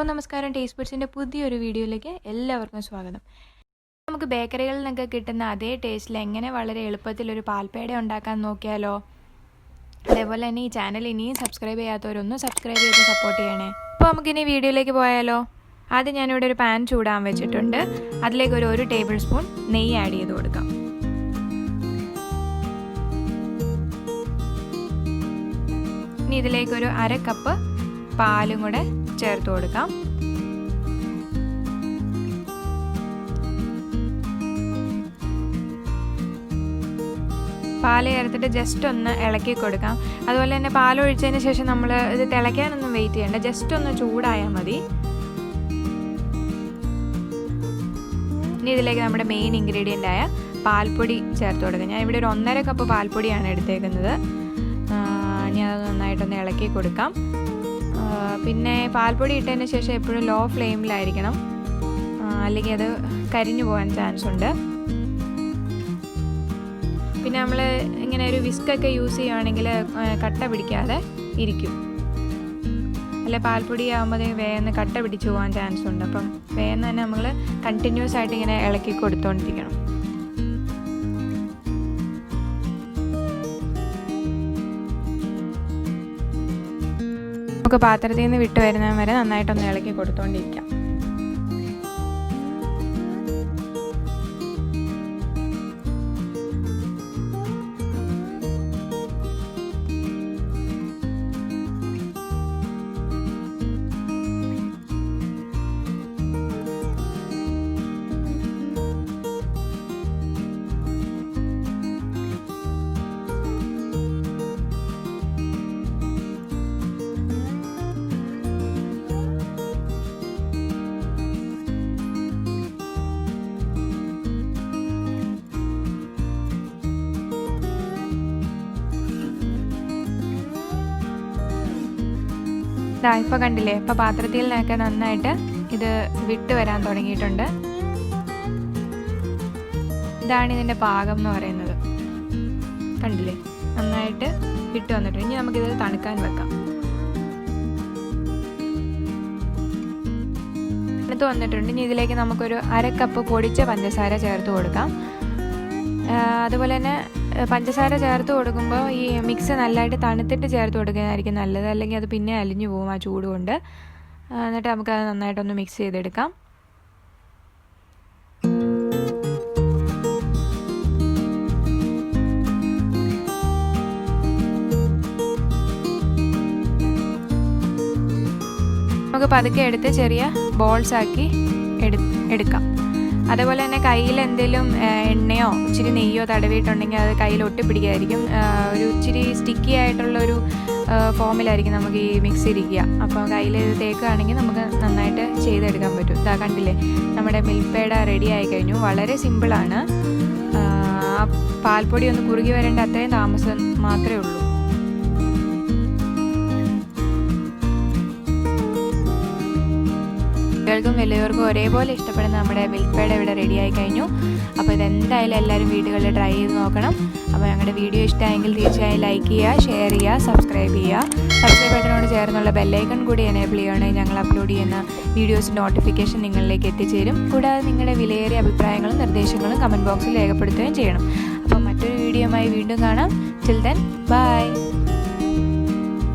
നമസ്കാരം. ടേസ്റ്റ്ബഡ്സിൻ്റെ പുതിയൊരു വീഡിയോയിലേക്ക് എല്ലാവർക്കും സ്വാഗതം. നമുക്ക് ബേക്കറികളിൽ നിന്നൊക്കെ കിട്ടുന്ന അതേ ടേസ്റ്റിൽ എങ്ങനെ വളരെ എളുപ്പത്തിലൊരു പാൽപ്പേട ഉണ്ടാക്കാൻ നോക്കിയാലോ? അതേപോലെ തന്നെ ഈ ചാനൽ ഇനിയും സബ്സ്ക്രൈബ് ചെയ്യാത്തവരൊന്നും സബ്സ്ക്രൈബ് ചെയ്ത് സപ്പോർട്ട് ചെയ്യണേ. അപ്പോൾ നമുക്കിനി വീഡിയോയിലേക്ക് പോയാലോ? ആദ്യം ഞാനിവിടെ ഒരു പാൻ ചൂടാൻ വെച്ചിട്ടുണ്ട്. അതിലേക്ക് ഒരു 1 ടേബിൾ സ്പൂൺ നെയ്യ് ആഡ് ചെയ്ത് കൊടുക്കാം. ഇനി ഇതിലേക്കൊരു 1/2 കപ്പ് പാലും കൂടെ ചേർത്ത് കൊടുക്കാം. പാല് ചേർത്തിട്ട് ജസ്റ്റ് ഒന്ന് ഇളക്കി കൊടുക്കാം. അതുപോലെ തന്നെ പാലൊഴിച്ചതിന് ശേഷം നമ്മൾ ഇത് തിളയ്ക്കാനൊന്നും വെയിറ്റ് ചെയ്യണ്ട, ജസ്റ്റ് ഒന്ന് ചൂടായാൽ മതി. ഇനി ഇതിലേക്ക് നമ്മുടെ മെയിൻ ഇൻഗ്രീഡിയൻ്റ് ആയ പാൽപ്പൊടി ചേർത്ത് കൊടുക്കാം. ഞാൻ ഇവിടെ ഒരു 1.5 കപ്പ് പാൽപ്പൊടിയാണ് എടുത്തേക്കുന്നത്. ഇനി അത് നന്നായിട്ടൊന്ന് ഇളക്കി കൊടുക്കാം. പിന്നെ പാൽപ്പൊടി ഇട്ടതിന് ശേഷം എപ്പോഴും ലോ ഫ്ലെയിമിലായിരിക്കണം, അല്ലെങ്കിൽ അത് കരിഞ്ഞു പോകാൻ ചാൻസ് ഉണ്ട്. പിന്നെ നമ്മൾ ഇങ്ങനെ ഒരു വിസ്കൊക്കെ യൂസ് ചെയ്യുകയാണെങ്കിൽ കട്ട പിടിക്കാതെ ഇരിക്കും. അല്ലെ പാൽപ്പൊടി ആകുമ്പോൾ വേഗം കട്ട പിടിച്ചു പോകാൻ ചാൻസ് ഉണ്ട്. അപ്പം വേഗം തന്നെ നമ്മൾ കണ്ടിന്യൂസ് ആയിട്ട് ഇങ്ങനെ ഇളക്കി കൊടുത്തുകൊണ്ടിരിക്കണം. നമുക്ക് പാത്രത്തിൽ നിന്ന് വിട്ട് വരുന്നത് വരെ നന്നായിട്ടൊന്ന് ഇളക്കി കൊടുത്തുകൊണ്ടിരിക്കാം. ഇപ്പോൾ കണ്ടില്ലേ, ഇപ്പോൾ പാത്രത്തിൽ നിന്നൊക്കെ നന്നായിട്ട് ഇത് വിട്ട് വരാൻ തുടങ്ങിയിട്ടുണ്ട്. ഇതാണ് ഇതിൻ്റെ പാകം എന്ന് പറയുന്നത്. കണ്ടില്ലേ, നന്നായിട്ട് വിട്ട് വന്നിട്ടുണ്ട്. ഇനി നമുക്കിത് തണുക്കാൻ വെക്കാം. തണുത്ത് വന്നിട്ടുണ്ട്. ഇനി ഇതിലേക്ക് നമുക്കൊരു 1/2 കപ്പ് പൊടിച്ച പഞ്ചസാര ചേർത്ത് കൊടുക്കാം. അതുപോലെ തന്നെ പഞ്ചസാര ചേർത്ത് കൊടുക്കുമ്പോൾ ഈ മിക്സ് നല്ലതായിട്ട് തണുത്തിട്ട് ചേർത്ത് കൊടുക്കുന്നതായിരിക്കും നല്ലത്, അല്ലെങ്കിൽ അത് പിന്നെ അലിഞ്ഞു പോകും ആ ചൂട് കൊണ്ട്. എന്നിട്ട് നമുക്കത് നന്നായിട്ടൊന്ന് മിക്സ് ചെയ്തെടുക്കാം. നമുക്ക് പതുക്കെ എടുത്ത് ചെറിയ ബോൾസ് ആക്കി എടുക്കാം. അതേപോലെ തന്നെ കയ്യിൽ എന്തെങ്കിലും എണ്ണയോ ഇച്ചിരി നെയ്യോ തടവിയിട്ടുണ്ടെങ്കിൽ അത് കയ്യിൽ ഒട്ടിപ്പിടിക്കായിരിക്കും. ഒരു ഇച്ചിരി സ്റ്റിക്കി ആയിട്ടുള്ളൊരു ഫോമിലായിരിക്കും നമുക്ക് ഈ മിക്സ് ഇരിക്കുക. അപ്പോൾ കയ്യിൽ ഇത് തേക്കുകയാണെങ്കിൽ നമുക്ക് നന്നായിട്ട് ചെയ്തെടുക്കാൻ പറ്റും. ഇതാ കണ്ടില്ലേ, നമ്മുടെ മിൽക്ക് പേട റെഡി ആയി കഴിഞ്ഞു. വളരെ സിമ്പിളാണ്. പാൽപ്പൊടി ഒന്ന് കുറുകി വരേണ്ട അത്രയും താമസം മാത്രമേ ഉള്ളൂ. കുട്ടികൾക്കും വലിയവർക്കും ഒരേപോലെ ഇഷ്ടപ്പെടുന്ന നമ്മുടെ മിൽക്ക് പേട ഇവിടെ റെഡിയായി കഴിഞ്ഞു. അപ്പോൾ ഇതെന്തായാലും എല്ലാവരും വീടുകളിൽ ട്രൈ ചെയ്ത് നോക്കണം. അപ്പോൾ ഞങ്ങളുടെ വീഡിയോ ഇഷ്ടമായെങ്കിൽ തീർച്ചയായും ലൈക്ക് ചെയ്യുക, ഷെയർ ചെയ്യുക, സബ്സ്ക്രൈബ് ചെയ്യുക. സബ്സ്ക്രൈബ് ബട്ടനോട് ചേർന്നുള്ള ബെല്ലൈക്കൺ കൂടി എനേബിൾ ചെയ്യുകയാണെങ്കിൽ ഞങ്ങൾ അപ്ലോഡ് ചെയ്യുന്ന വീഡിയോസ് നോട്ടിഫിക്കേഷൻ നിങ്ങളിലേക്ക് എത്തിച്ചേരും. കൂടാതെ നിങ്ങളുടെ വിലയേറിയ അഭിപ്രായങ്ങളും നിർദ്ദേശങ്ങളും കമൻറ്റ് ബോക്സിൽ രേഖപ്പെടുത്തുകയും ചെയ്യണം. അപ്പോൾ മറ്റൊരു വീഡിയോയുമായി വീണ്ടും കാണാം. Till then bye.